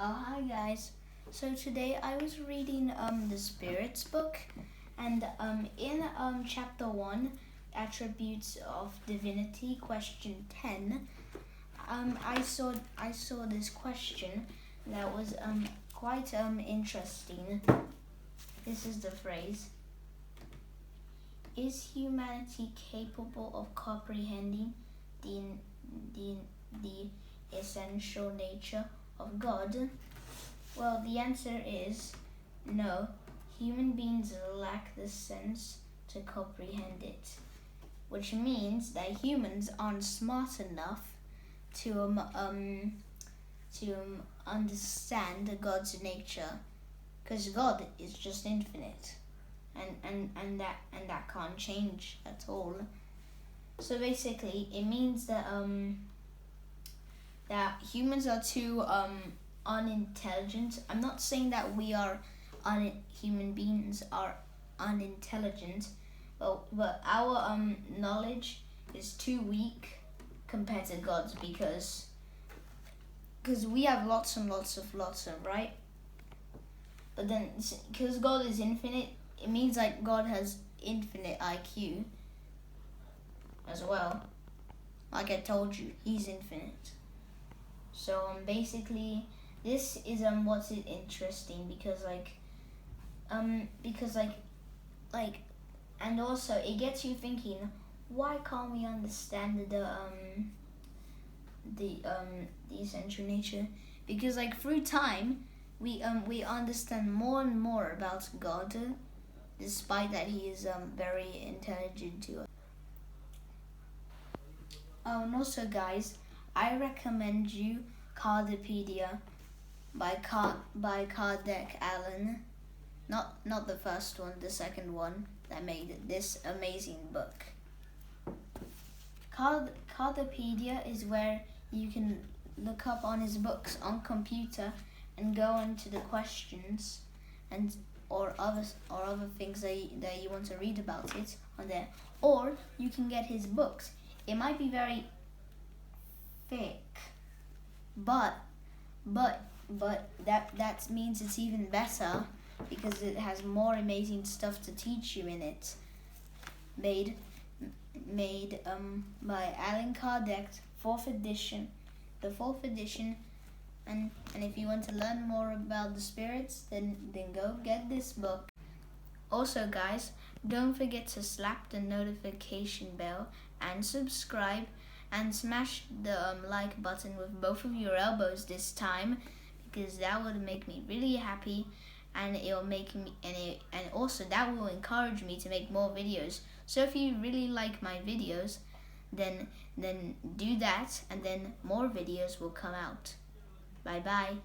Hi guys. So today I was reading the Spirits book, and in chapter 1, Attributes of Divinity, question 10, I saw this question that was quite interesting. This is the phrase: is humanity capable of comprehending the essential nature of God? Well, the answer is no. Human beings lack the sense to comprehend it, which means that humans aren't smart enough to understand God's nature, because God is just infinite, and that can't change at all. So basically, it means that that humans are too unintelligent. I'm not saying that human beings are unintelligent, but our knowledge is too weak compared to God's, because we have lots of right. But then, because God is infinite, it means like God has infinite IQ as well. Like I told you, He's infinite. So basically, this is what's it interesting, because and also it gets you thinking, why can't we understand the essential nature? Because through time we understand more and more about God, despite that He is very intelligent to us. Oh, and also guys, I recommend you Cardopedia by Kardec Allen. Not the first one, the second one that made this amazing book. Cardopedia is where you can look up on his books on computer and go into the questions or other things that you want to read about it on there. Or you can get his books. It might be very thick, but that means it's even better, because it has more amazing stuff to teach you in it. Made by Allan Kardec, 4th edition, the 4th edition. And if you want to learn more about the spirits, then go get this book. Also guys, don't forget to slap the notification bell and subscribe, and smash the like button with both of your elbows this time, because that would make me really happy, and it'll make me and also that will encourage me to make more videos. So if you really like my videos, then do that, and then more videos will come out. Bye bye.